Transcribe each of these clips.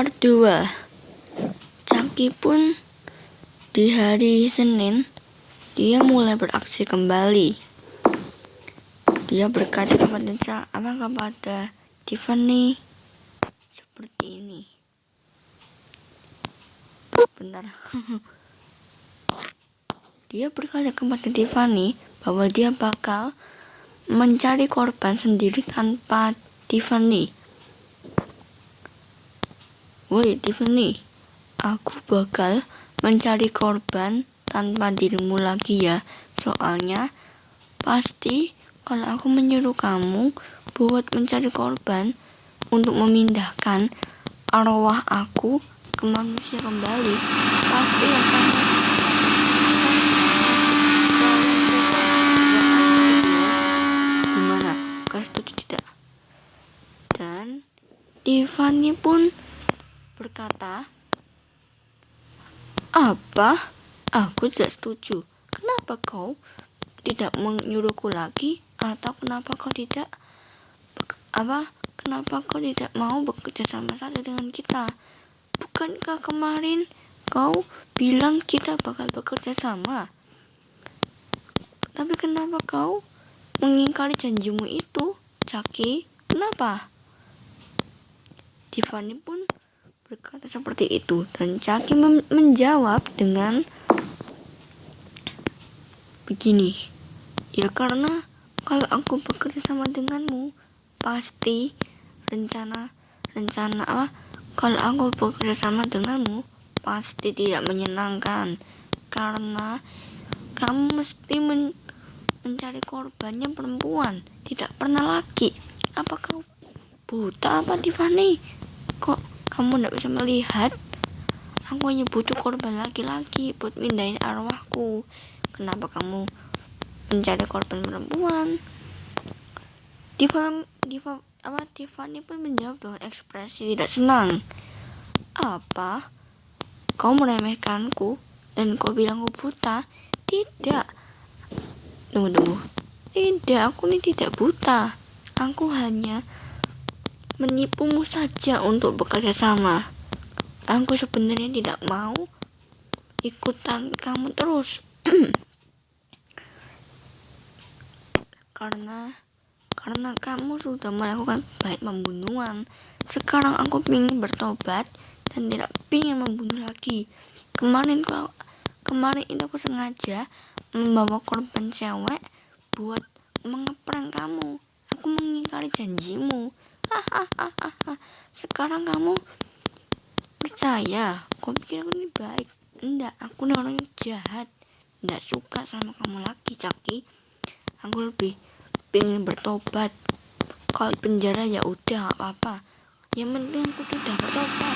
Part 2. Chucky pun di hari Senin dia mulai beraksi kembali. Dia berkata kepada Tiffany seperti ini. Bentar. Dia berkata kepada Tiffany bahwa dia bakal mencari korban sendiri tanpa Tiffany. Woi Tiffany, aku bakal mencari korban tanpa dirimu lagi ya. Soalnya pasti kalau aku menyuruh kamu buat mencari korban untuk memindahkan arwah aku ke manusia kembali, pasti akan gimana? Kau setuju tidak? Dan Tiffany pun berkata, apa? Aku tidak setuju. Kenapa kau tidak menyuruhku lagi? Atau kenapa kau tidak kenapa kau tidak mau bekerja sama saja dengan kita? Bukankah kemarin kau bilang kita bakal bekerja sama? Tapi kenapa kau mengingkari janjimu itu, Chucky? Kenapa? Tiffany pun berkata seperti itu, dan Chucky menjawab dengan begini, ya karena kalau aku bekerja sama denganmu, pasti kalau aku bekerja sama denganmu pasti tidak menyenangkan, karena kamu mesti mencari korbannya perempuan, tidak pernah laki. Apa kau buta apa, Tiffany? Kok kamu tidak bisa melihat? Aku hanya butuh korban laki-laki buat mindahin arwahku. Kenapa kamu mencari korban perempuan? Tiffany pun menjawab dengan ekspresi tidak senang. Apa? Kau meremehkanku dan kau bilang aku buta? Tidak. Tunggu. Tidak, aku ini tidak buta. Aku hanya menipumu saja untuk bekerja sama. Aku sebenarnya tidak mau ikutan kamu terus. karena kamu sudah melakukan baik pembunuhan. Sekarang aku ingin bertobat dan tidak ingin membunuh lagi. Kemarin itu aku sengaja membawa korban cewek buat mengeprank kamu. Aku mengingkari janjimu. Sekarang kamu percaya? Kau pikir aku ini baik? Enggak, aku ini orang jahat. Enggak suka sama kamu lagi, Chucky. Aku lebih pengen bertobat. Kalau penjara ya udah, gak apa-apa. Yang penting aku sudah bertobat.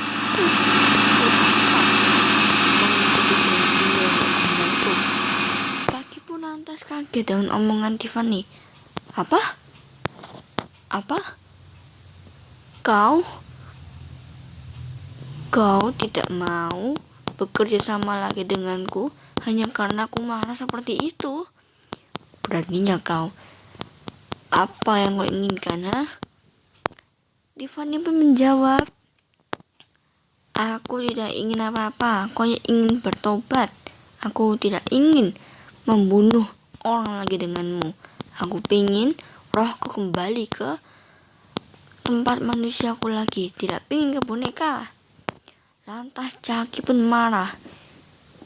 Chucky pun lantas kaget dengan omongan Tiffany. Apa? Kau tidak mau bekerja sama lagi denganku hanya karena aku marah seperti itu? Beraninya kau. Apa yang kau inginkan, ha? Tiffany pun menjawab, aku tidak ingin apa-apa. Kau ingin bertobat. Aku tidak ingin membunuh orang lagi denganmu. Aku ingin rohku kembali ke tempat manusiaku lagi. Tidak ingin ke boneka. Lantas Chucky pun marah.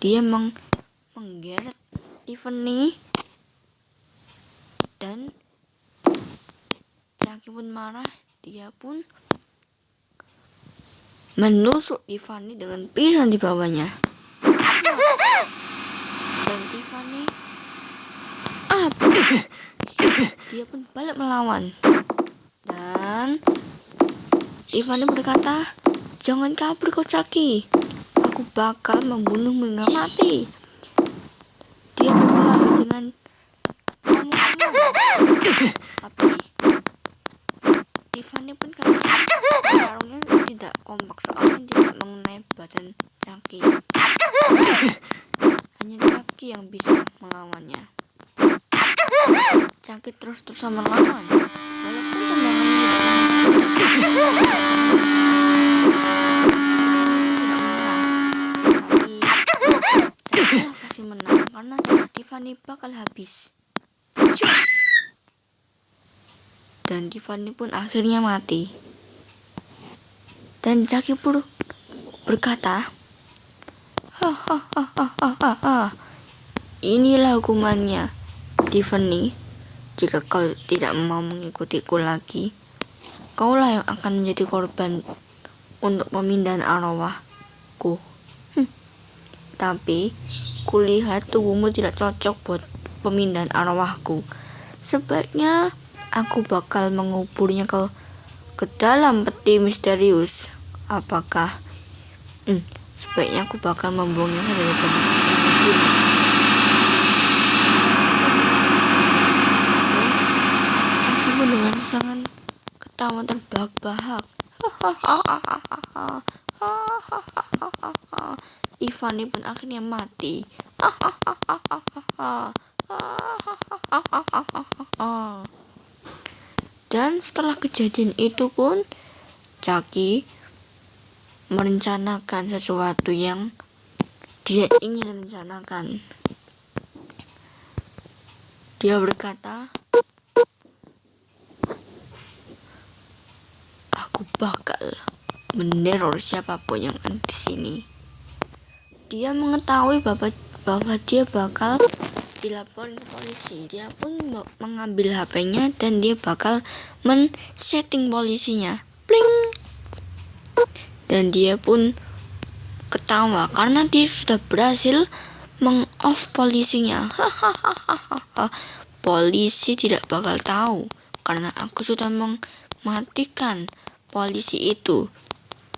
Dia menggeret Tiffany, dan Chucky pun marah. Dia pun menusuk Tiffany dengan pisau di bawahnya. Dan Tiffany dia pun balik melawan. Dan Tiffany berkata, jangan kabur kau, Chucky. Aku bakal membunuhmu hingga mati. Dia berkelahi dengan kamu. Tapi Tiffany pun tarungnya tidak kompak, soalnya tidak mengenai badan Chucky. Hanya Chucky yang bisa melawannya. Chucky terus-terusan melawan. Walaupun tendangannya tidak Tiffany bakal habis. Cus! Dan Tiffany pun akhirnya mati. Dan Chucky pun berkata, hahaha, inilah hukumannya, Tiffany. Jika kau tidak mau mengikutiku lagi, kaulah yang akan menjadi korban untuk pemindahan arwahku. Tapi kulihat tubuhmu tidak cocok buat pemindahan arwahku. Sebaiknya aku bakal menguburnya ke dalam peti misterius. Apakah? Sebaiknya aku bakal membuangnya daripada mengubur. Aku pun dengan sangat ketawa terbahak-bahak. Tiffany pun akhirnya mati. Dan setelah kejadian itu pun Chucky merencanakan sesuatu yang dia ingin rencanakan. Dia berkata, aku bakal meneror siapapun yang ada di sini. Dia mengetahui bahwa dia bakal dilaporin ke polisi. Dia pun mengambil HP-nya dan dia bakal men-setting polisinya. Pling! Dan dia pun ketawa karena dia sudah berhasil meng-off polisinya. Polisi tidak bakal tahu karena aku sudah mematikan polisi itu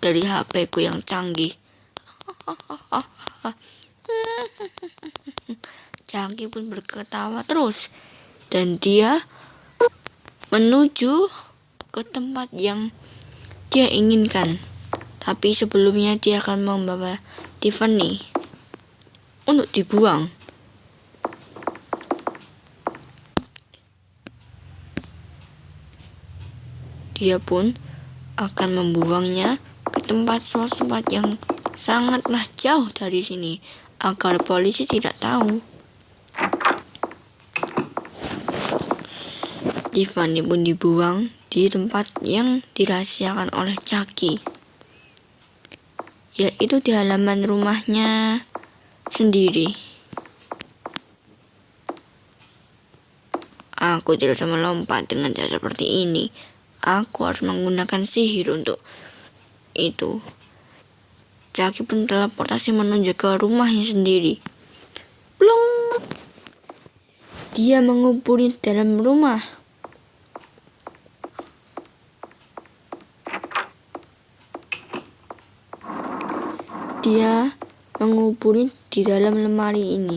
dari HP-ku yang canggih. Chucky pun berketawa terus dan dia menuju ke tempat yang dia inginkan. Tapi sebelumnya dia akan membawa Tiffany untuk dibuang. Dia pun akan membuangnya ke suatu tempat yang sangatlah jauh dari sini agar polisi tidak tahu. Tiffany pun dibuang di tempat yang dirahasiakan oleh Chucky, yaitu di halaman rumahnya sendiri. Aku tidak bisa melompat dengan cara seperti ini. Aku harus menggunakan sihir untuk itu. Chucky pun teleportasi menuju ke rumahnya sendiri. Plung! Dia menguburi dalam rumah. Dia menguburi di dalam lemari ini.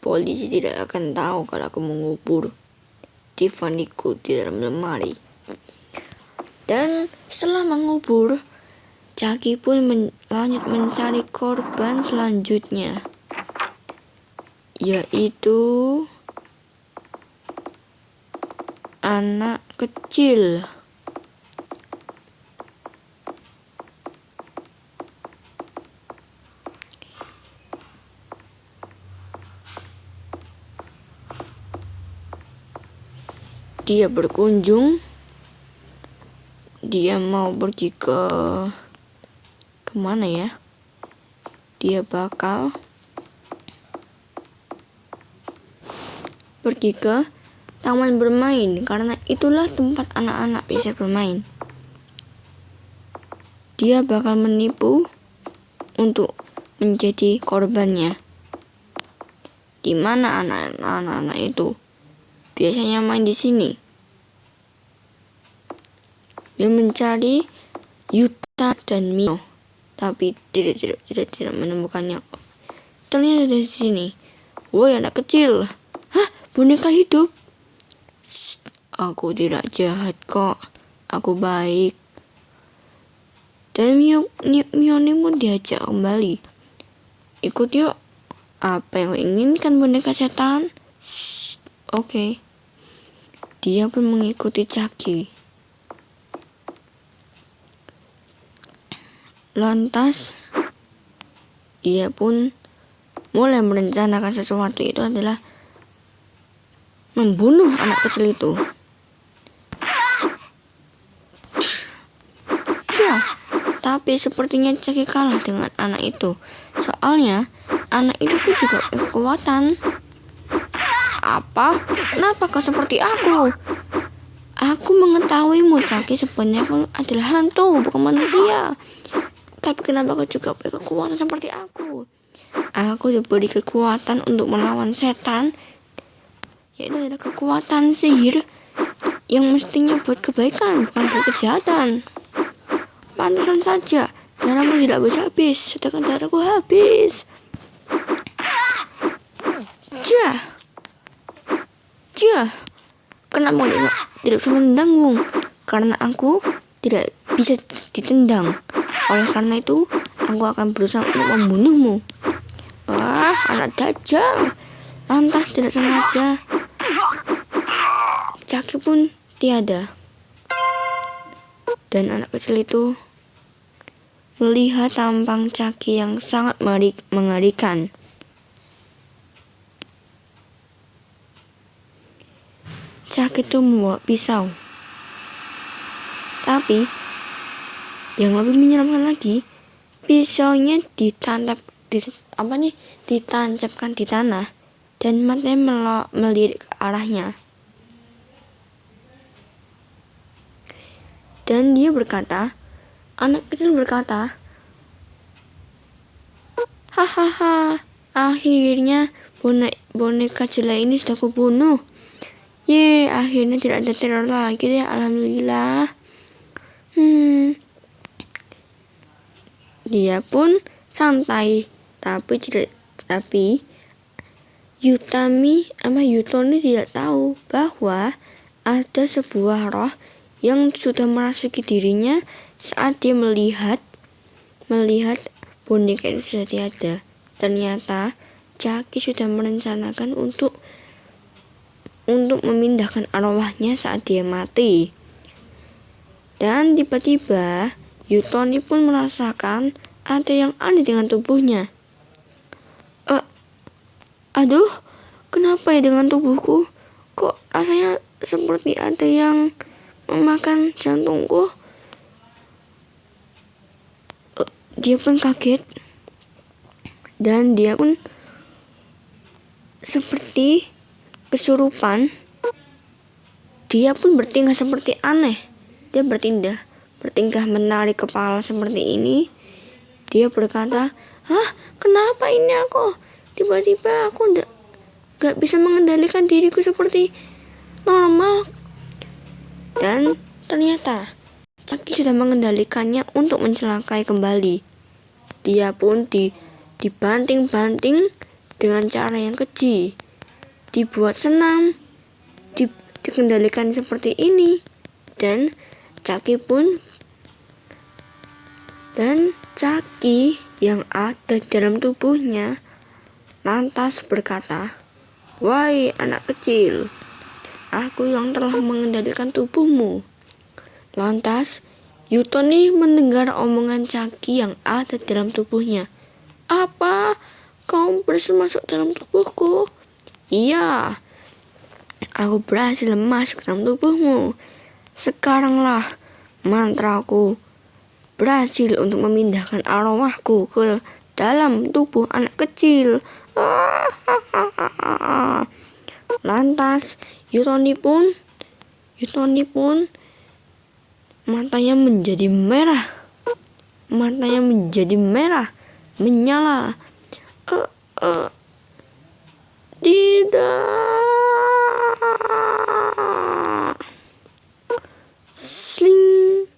Polisi tidak akan tahu kalau aku mengubur Tiffany-ku di dalam lemari. Dan setelah mengubur, Chucky pun lanjut mencari korban selanjutnya, yaitu anak kecil. Dia berkunjung. Dia mau pergi ke kemana ya? Dia bakal pergi ke taman bermain karena itulah tempat anak-anak bisa bermain. Dia bakal menipu untuk menjadi korbannya. Di mana anak-anak itu biasanya main di sini? Dia mencari Yuta dan Mio, tapi tidak menemukannya. Ternyata di sini. Woi anak kecil, hah, boneka hidup? Aku tidak jahat kok, aku baik. Dan Mio pun diajak kembali. Ikut yuk. Apa yang kau inginkan boneka setan? Oke. Dia pun mengikuti Chucky. Lantas dia pun mulai merencanakan sesuatu, itu adalah membunuh anak kecil itu. Tapi sepertinya Chucky kalah dengan anak itu. Soalnya anak itu pun juga kekuatan. Apa? Kenapa kau seperti aku? Aku mengetahuimu, Chucky sebenarnya kau adalah hantu, bukan manusia. Tapi kenapa kau juga berkekuatan seperti aku? Aku diberi kekuatan untuk melawan setan, yaitu adalah kekuatan sihir yang mestinya buat kebaikan, bukan buat kejahatan. Pantesan saja darahmu tidak bisa habis, sedangkan darahku habis. Kenapa tidak bisa menendangmu? Karena aku tidak bisa ditendang. Oleh karena itu, aku akan berusaha untuk membunuhmu. Wah, anak dajjal. Lantas tidak sengaja Chucky pun tiada. Dan anak kecil itu melihat tampang Chucky yang sangat mengerikan. Chucky itu membawa pisau. Tapi yang lebih menyeramkan lagi, pisaunya ditancapkan di tanah dan matanya melirik ke arahnya. Dan dia berkata, anak kecil berkata, hahaha, akhirnya boneka jelek ini sudah kubunuh. Akhirnya tidak ada teror lagi deh, alhamdulillah. Dia pun santai, tapi Yutoni tidak tahu bahwa ada sebuah roh yang sudah merasuki dirinya saat dia melihat boneka itu sudah tiada. Ternyata Chucky sudah merencanakan untuk memindahkan arwahnya saat dia mati. Dan tiba-tiba Yutoni pun merasakan ada yang aneh dengan tubuhnya. Aduh, kenapa ya dengan tubuhku? Kok rasanya seperti ada yang memakan jantungku? Dia pun kaget. Dan dia pun seperti kesurupan. Dia pun bertingkah seperti aneh. Dia bertingkah menarik kepala seperti ini. Dia berkata, kenapa ini aku? Tiba-tiba aku gak bisa mengendalikan diriku seperti normal. Dan ternyata Chucky sudah mengendalikannya untuk mencelakai kembali. Dia pun dibanting-banting dengan cara yang keji, dibuat senam, dikendalikan seperti ini. Dan Chucky yang ada dalam tubuhnya lantas berkata, wahai anak kecil, aku yang telah mengendalikan tubuhmu. Lantas Yutoni mendengar omongan Chucky yang ada dalam tubuhnya. Apa? Kau berhasil masuk dalam tubuhku? Iya, aku berhasil masuk dalam tubuhmu. Sekaranglah mantraku berhasil untuk memindahkan arwahku ke dalam tubuh anak kecil. Lantas Yutoni pun matanya menjadi merah, menyala. Tidak. Sling.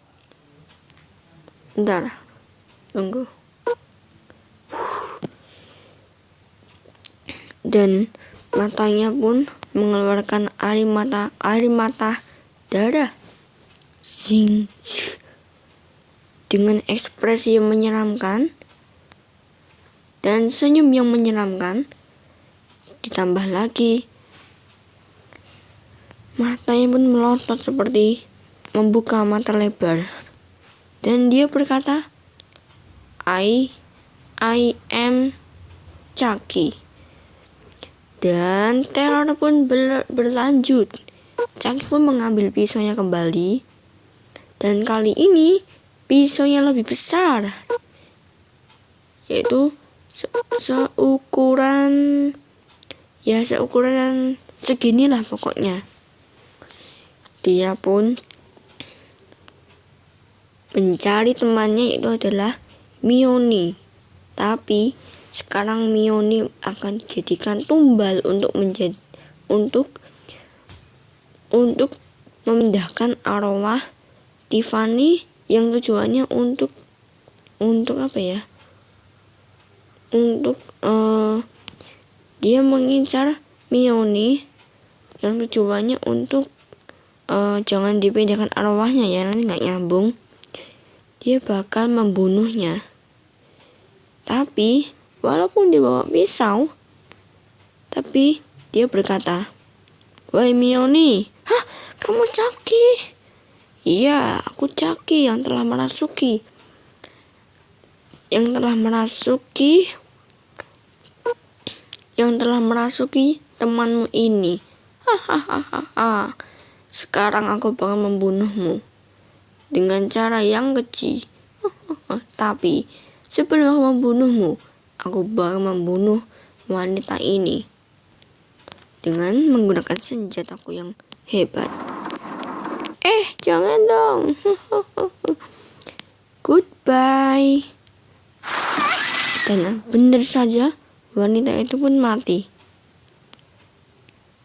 Bentar, tunggu. Dan matanya pun mengeluarkan air mata darah. Zing. Dengan ekspresi yang menyeramkan dan senyum yang menyeramkan, ditambah lagi matanya pun melotot seperti membuka mata lebar. Dan dia berkata, I am Chucky. Dan teror pun berlanjut. Chucky pun mengambil pisaunya kembali. Dan kali ini pisaunya lebih besar. Yaitu seukuran seginilah pokoknya. Dia pun mencari temannya, yaitu adalah Mioni. Tapi sekarang Mioni akan dijadikan tumbal untuk memindahkan arwah Tiffany yang tujuannya untuk apa ya? Untuk dia mengincar Mioni yang tujuannya untuk jangan dipindahkan arwahnya ya, nanti nggak nyambung. Dia bakal membunuhnya. Tapi walaupun dia bawa pisau, tapi dia berkata, "Wahai Mioni." "Hah, kamu Chucky?" "Iya, aku Chucky yang telah merasuki temanmu ini. Hahaha. Sekarang aku bakal membunuhmu dengan cara yang keji. Tapi sebelum aku membunuhmu, aku bakal membunuh wanita ini dengan menggunakan senjataku yang hebat." Jangan dong. Goodbye. Dan benar saja, wanita itu pun mati.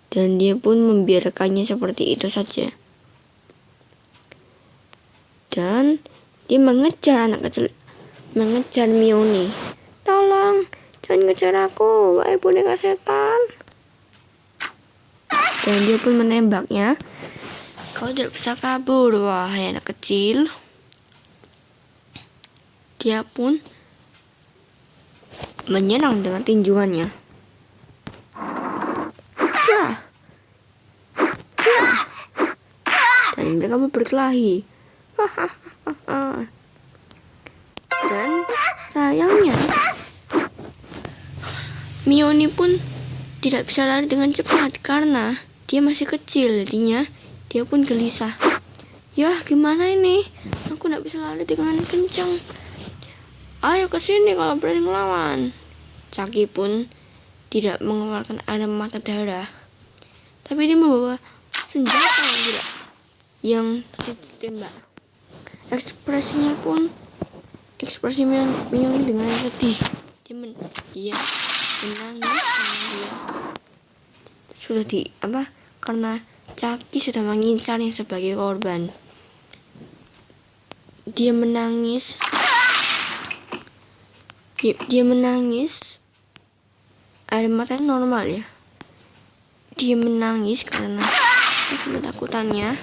Dan dia pun membiarkannya seperti itu saja. Dan dia mengejar Mioni. "Tolong, jangan ngejar aku, wahai boneka setan." Dan dia pun menembaknya. "Kau tidak bisa kabur, wahai anak kecil." Dia pun menyerang dengan tinjuannya. Dan mereka berkelahi. Dan sayangnya Mioni pun tidak bisa lari dengan cepat karena dia masih kecil. Jadinya dia pun gelisah. "Ya, gimana ini? Aku tidak bisa lari dengan kencang. Ayo ke sini kalau berani melawan." Chucky pun tidak mengeluarkan air mata darah, tapi dia membawa senjata yang ditembak. Ekspresi Mioni dengan sedih. Dia menangis karena Chucky sudah mengincarnya sebagai korban. Dia menangis. Air matanya normal ya. Dia menangis karena ketakutannya.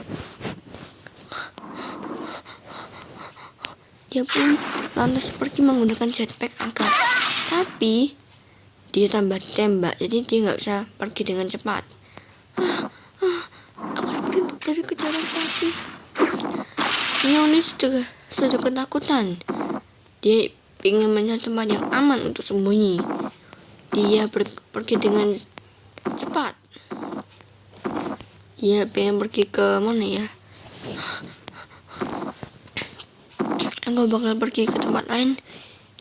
Dia pun lantas pergi menggunakan jetpack angkat. Tapi dia tambah tembak, jadi dia nggak bisa pergi dengan cepat. Aku seperti dari kejaran Chucky. Mioni sudah ketakutan. Dia ingin mencari tempat yang aman untuk sembunyi. Dia pergi dengan cepat. Dia pengen pergi ke mana ya? Aku bakal pergi ke tempat lain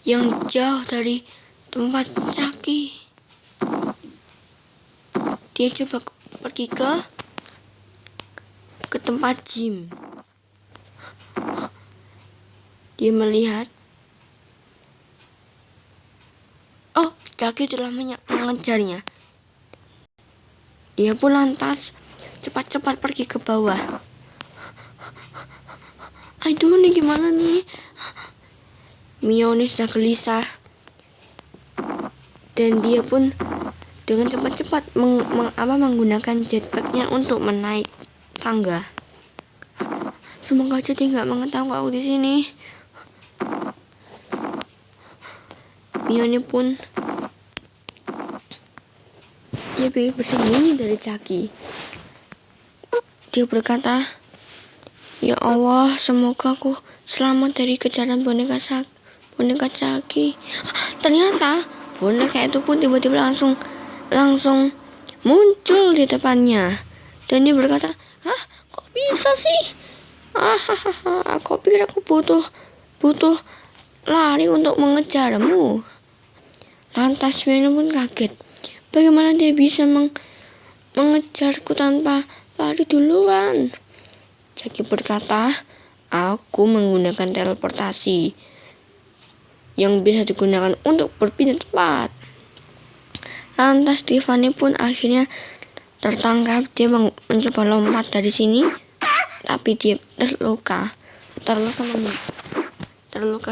yang jauh dari tempat Chucky. Dia coba pergi ke tempat gym. Dia melihat, Chucky telah mengejarnya. Dia pun lantas cepat-cepat pergi ke bawah. Aduh, ini gimana nih? Mioni sudah gelisah. Dan dia pun dengan cepat-cepat menggunakan jetpacknya untuk menaik tangga. Semoga aja dia nggak mengetahui aku di sini. Mioni pun dia ingin bersembunyi dari Chucky. Dia berkata, "Ya Allah, semoga aku selamat dari kejaran boneka boneka Chucky. Ternyata boneka itu pun tiba-tiba langsung muncul di depannya. Dan dia berkata, "Hah, kok bisa sih? Aku pikir aku butuh lari untuk mengejarmu." Lantas Mio pun kaget. Bagaimana dia bisa mengejarku tanpa lari duluan? Chucky berkata, "Aku menggunakan teleportasi yang bisa digunakan untuk berpindah tempat." Lantas Tiffany pun akhirnya tertangkap. Dia mencoba lompat dari sini, tapi dia terluka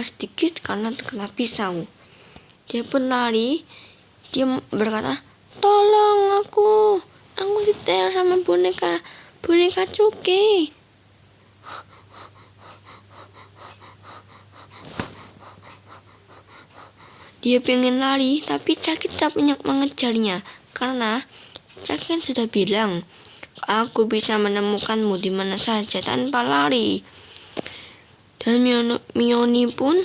sedikit karena terkena pisau. Dia pun lari. Dia berkata, "Tolong aku diteror sama boneka Chucky." Dia pengen lari, tapi Chucky tetap mengejarnya. Karena Chucky kan sudah bilang, "Aku bisa menemukanmu di mana saja tanpa lari." Dan Mio pun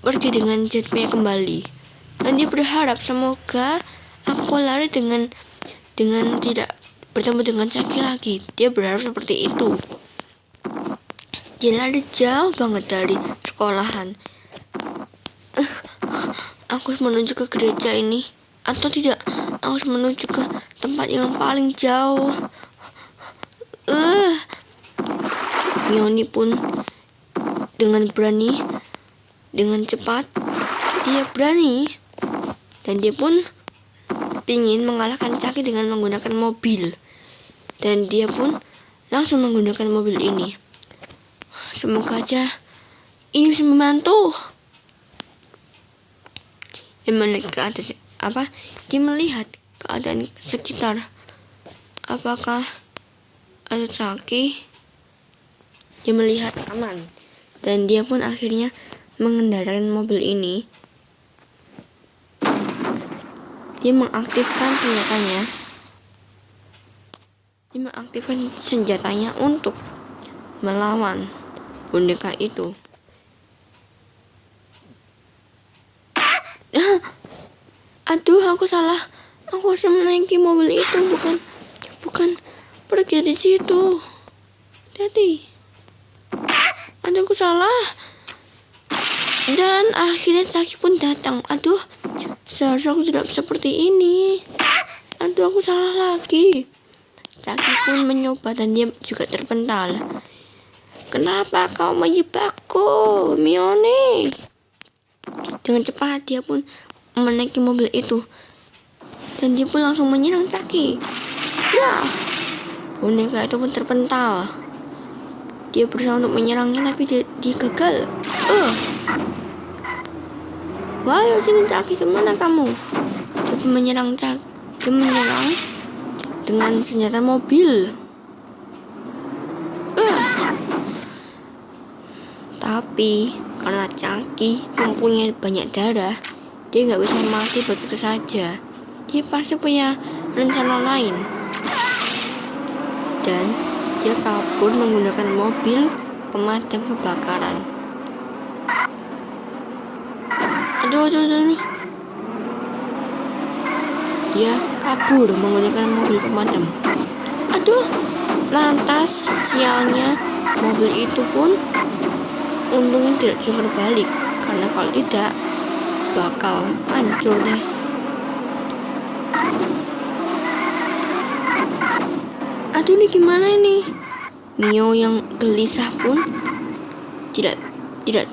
pergi dengan jetpack kembali. Dan dia berharap semoga aku lari dengan tidak bertemu dengan Chucky lagi. Dia berharap seperti itu. Dia lari jauh banget dari sekolahan. Aku harus menuju ke gereja ini, atau tidak, aku harus menuju ke tempat yang paling jauh. Mioni pun dengan cepat, dia berani, dan dia pun ingin mengalahkan Chucky dengan menggunakan mobil. Dan dia pun langsung menggunakan mobil ini. Semoga aja ini bisa membantu. Dia melihat keadaan sekitar. Apakah ada Chucky? Dia melihat aman. Dan dia pun akhirnya mengendarai mobil ini. Dia mengaktifkan senjatanya untuk melawan boneka itu. Aduh, aku salah. Aku harus menaiki mobil itu, bukan pergi dari situ. Jadi, aduh, aku salah. Dan akhirnya Chucky pun datang. Aduh, seharusnya aku tidak seperti ini. Aduh, aku salah lagi. Chucky pun mencoba dan dia juga terpental. "Kenapa kau menjebakku, Mioni?" Dengan cepat dia pun menaiki mobil itu. Dan dia pun langsung menyerang Chucky. Ya, boneka itu pun terpental. Dia berusaha untuk menyerangnya, tapi dia gagal. Wah, sini Chucky, kemana kamu? Dia pun menyerang Chucky. Dia menyerang dengan senjata mobil. Tapi karena Chucky mempunyai banyak darah, dia nggak bisa mati begitu saja. Dia pasti punya rencana lain. Dan dia kabur menggunakan mobil pemadam kebakaran. Aduh. Dia kabur menggunakan mobil pemadam. Aduh, lantas sialnya mobil itu pun untungnya tidak bisa berbalik, karena kalau tidak bakal hancur deh. Aduh, ini gimana ini? Mio yang gelisah pun tidak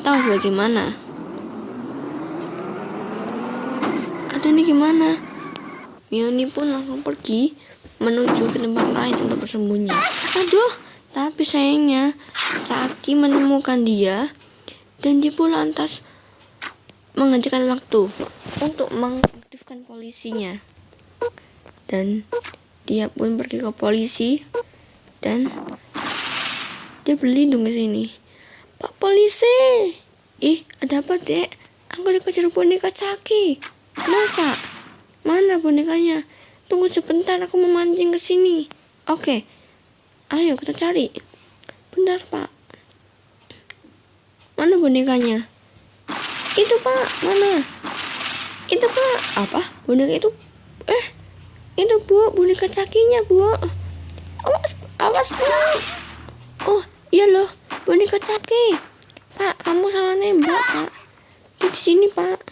tahu bagaimana. Aduh, ini gimana? Mio ini pun langsung pergi menuju ke tempat lain untuk bersembunyi. Aduh, tapi sayangnya Chucky menemukan dia, dan dia pun lantas mengajukan waktu untuk mengaktifkan polisinya. Dan dia pun pergi ke polisi dan dia berlindung di sini. "Pak polisi, ada apa, Dek? Aku dikejar boneka Chucky." "Masa? Mana bonekanya? Tunggu sebentar, aku memancing ke sini." "Oke, ayo kita cari." "Bentar, Pak. Mana bonekanya? Itu Pak, mana? Itu Pak, apa? Boneka itu? Itu Bu, boneka cakinya Bu. Awas Bu. Oh iya loh, boneka caki. Pak, kamu salah nembak Pak. Di sini Pak.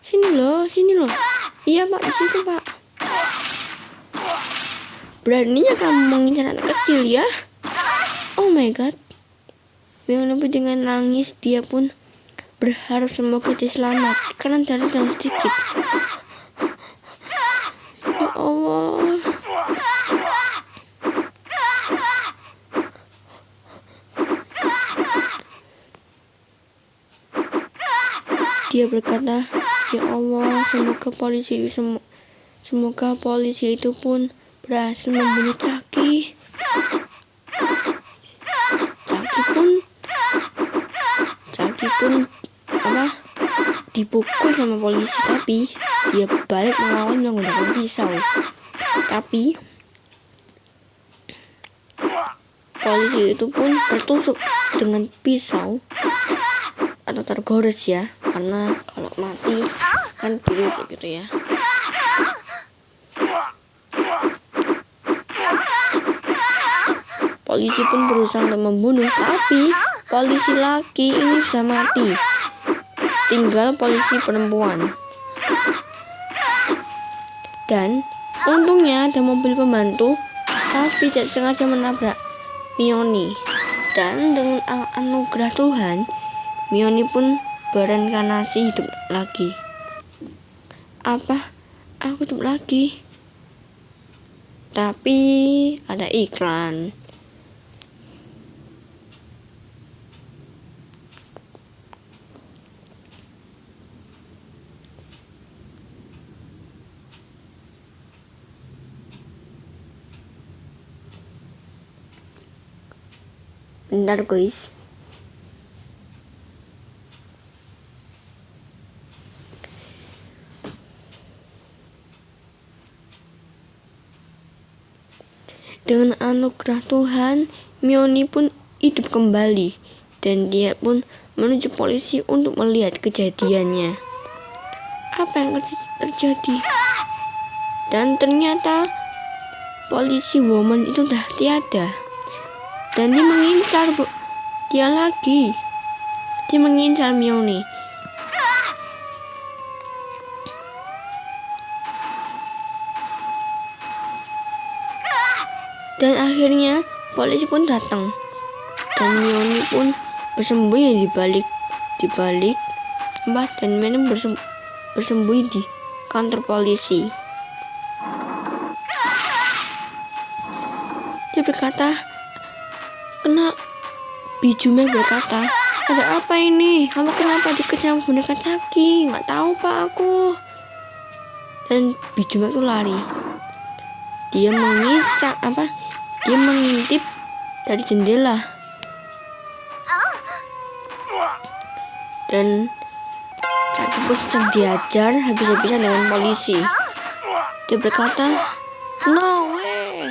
Sini loh. Iya Pak, di situ Pak. Beraninya kamu mengincar anak kecil ya? Oh my god. Walaupun dengan nangis, dia pun berharap semoga dia selamat karena darah dan sedikit. Ya Allah. Dia berkata, ya Allah, semoga polisi itu pun berhasil membunuh Caki. Caki pun dipukul sama polisi, tapi dia balik melawan menggunakan pisau. Tapi polisi itu pun tertusuk dengan pisau atau tergores ya, karena kalau mati kan biru gitu ya. Polisi pun berusaha untuk membunuh, tapi polisi laki ini sudah mati. Tinggal polisi perempuan. Dan untungnya ada mobil pembantu, tapi tidak sengaja menabrak Mioni. Dan dengan anugerah Tuhan, Mioni pun bereinkarnasi hidup lagi. Apa? Aku hidup lagi. Tapi ada iklan. Bentar guys. Dengan anugerah Tuhan, Mioni pun hidup kembali dan dia pun menuju polisi untuk melihat kejadiannya. Apa yang terjadi? Dan ternyata polisi woman itu dah tiada. Dan dia mengincar dia lagi. Dia mengincar Mioni. Dan akhirnya polisi pun datang. Dan Mioni pun bersembunyi di balik dan Mioni bersembunyi di kantor polisi. Dia berkata, Bijume berkata, ada apa ini? Kamu kenapa dikejar boneka Caki? Nggak tahu Pak aku. Dan Bijume itu lari. Dia mengintip dari jendela. Dan Caki pun sedang diajar habis-habisan dengan polisi. Dia berkata, no way,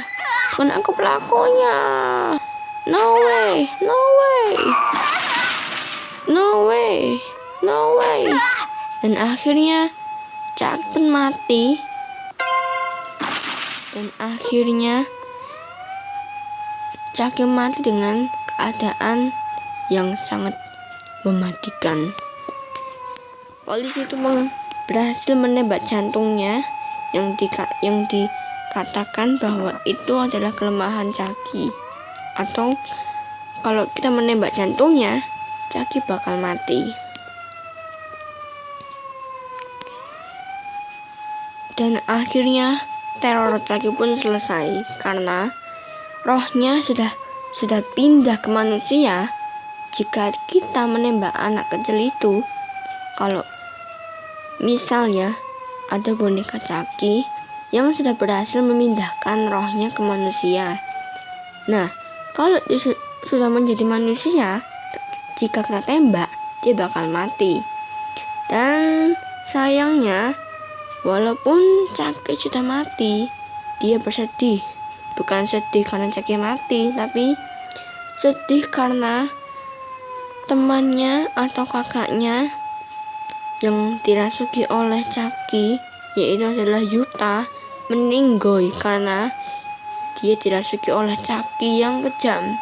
bukan aku pelakunya. No way. Dan akhirnya Caki pun mati. Dan akhirnya Caki mati dengan keadaan yang sangat mematikan. Polisi itu berhasil menembak jantungnya yang dikatakan bahwa itu adalah kelemahan Caki. Atau kalau kita menembak jantungnya, Caki bakal mati. Dan akhirnya teror Caki pun selesai karena rohnya sudah pindah ke manusia. Jika kita menembak anak kecil itu, kalau misalnya ada boneka Caki yang sudah berhasil memindahkan rohnya ke manusia. Nah, kalau dia sudah menjadi manusia, jika kita tembak, dia bakal mati. Dan sayangnya, walaupun Caki sudah mati, dia bersedih. Bukan sedih karena Caki mati, tapi sedih karena temannya atau kakaknya yang dirasuki oleh Chucky, yaitu adalah Yuta, meninggoy karena dia dirasuki oleh Chucky yang kejam.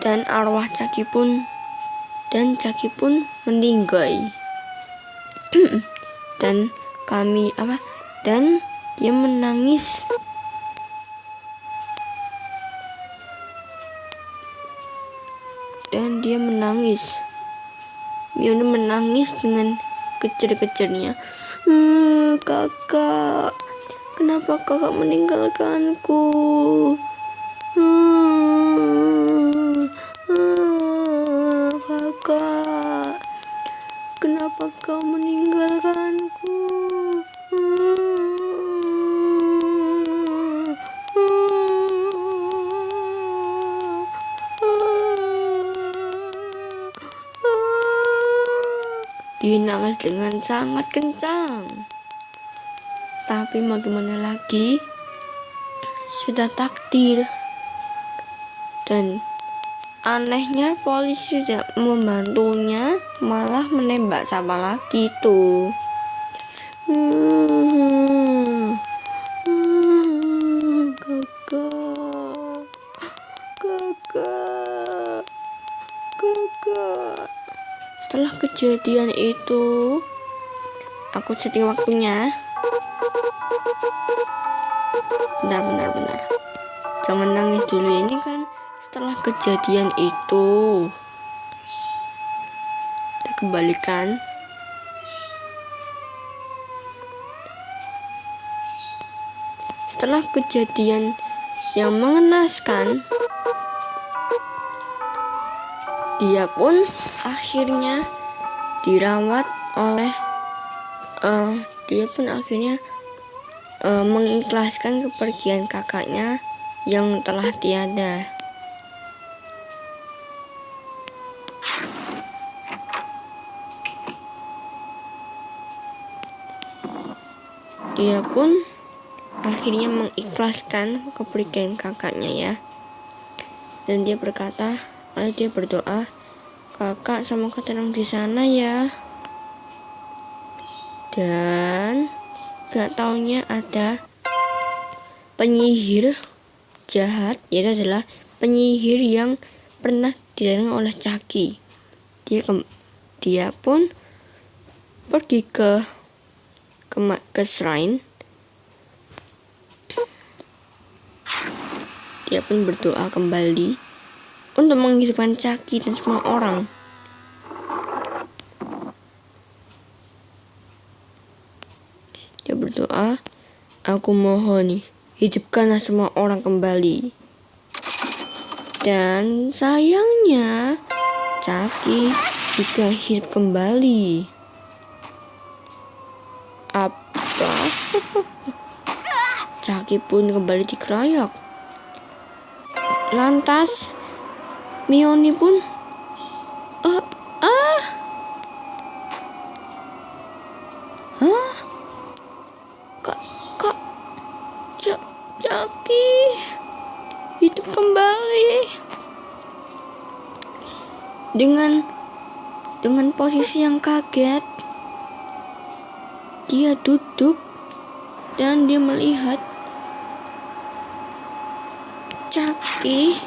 Dan arwah Chucky pun meninggoy. dan dia menangis. Mione menangis dengan kejer-kejernya. Kakak, kenapa kakak meninggalkanku? Kakak, kenapa kau meninggalkanku? Dia nangis dengan sangat kencang. Tapi mau gimana lagi? Sudah takdir. Dan anehnya polisi tidak membantunya, malah menembak siapa lagi tuh. Kakak. Setelah kejadian itu, aku setting waktunya. Bentar. Jangan nangis dulu, ini kan setelah kejadian itu. Kita kembalikan. Setelah kejadian yang mengenaskan, dia pun akhirnya dirawat oleh mengikhlaskan kepergian kakaknya yang telah tiada. Dia pun akhirnya mengikhlaskan kepergian kakaknya ya. Dan dia berdoa, kakak semoga tenang di sana ya. Dan gak taunya ada penyihir jahat, yaitu adalah penyihir yang pernah didatangi oleh Chucky. Dia pun pergi ke shrine. Dia pun berdoa kembali untuk menghidupkan Chucky dan semua orang. Dia berdoa, aku mohon nih, hidupkanlah semua orang kembali. Dan sayangnya Chucky juga hidup kembali. Apa? Chucky pun kembali dikeroyok. Lantas Mione pun Chucky hidup kembali dengan posisi yang kaget. Dia duduk dan dia melihat Chucky.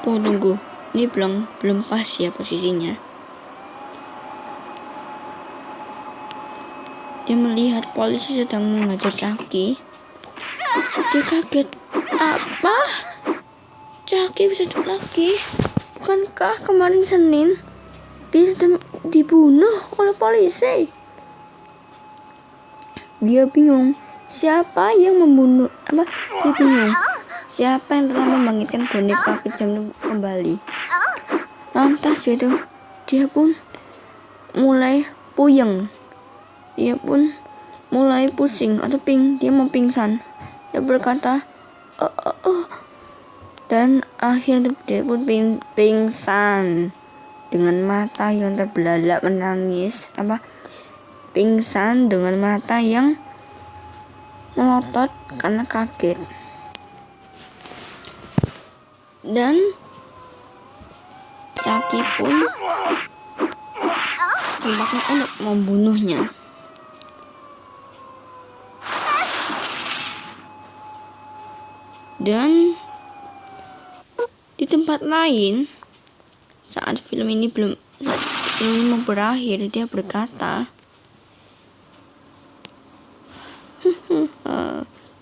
Tunggu, ini belum pas ya posisinya. Dia melihat polisi sedang mengajar Chucky. Dia kaget. Apa? Chucky bisa hidup lagi? Bukankah kemarin Senin dia sudah dibunuh oleh polisi? Dia bingung. Siapa yang membunuh? Dia bingung. Siapa yang telah membangkitkan boneka kejam kembali? Lantas dia pun mulai puyeng. Dia pun mulai pusing atau dia mau pingsan. Dia berkata, dan akhirnya dia pun pingsan dengan mata yang terbelalak menangis. Pingsan dengan mata yang melotot karena kaget. Dan Chucky pun sempat untuk membunuhnya. Dan di tempat lain, saat film ini mau berakhir, dia berkata,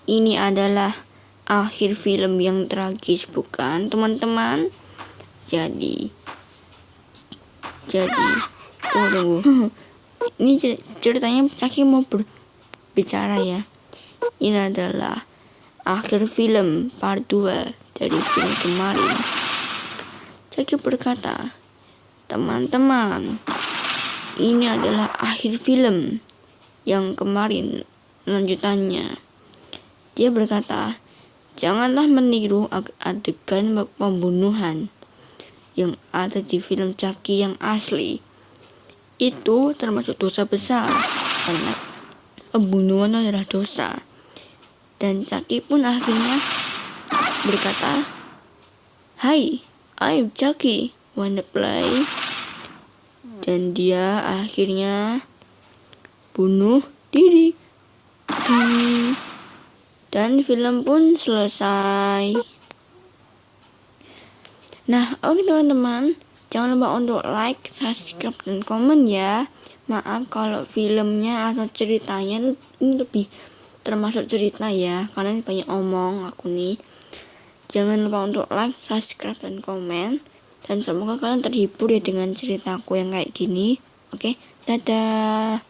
ini adalah akhir film yang tragis, bukan teman-teman? Jadi tunggu. Ini ceritanya Chucky mau berbicara ya. Ini adalah akhir film part 2 dari film kemarin. Chucky berkata, teman-teman, ini adalah akhir film yang kemarin lanjutannya. Dia berkata, janganlah meniru adegan pembunuhan yang ada di film Chucky yang asli. Itu termasuk dosa besar, karena pembunuhan adalah dosa. Dan Chucky pun akhirnya berkata, "Hai, I'm Chucky, wanna play?" Dan dia akhirnya bunuh diri. Dan film pun selesai. Nah, oke teman-teman, jangan lupa untuk like, subscribe, dan komen ya. Maaf kalau filmnya atau ceritanya ini lebih termasuk cerita ya, karena ini banyak omong aku nih. Jangan lupa untuk like, subscribe, dan komen. Dan semoga kalian terhibur ya dengan ceritaku yang kayak gini. Oke, dadah.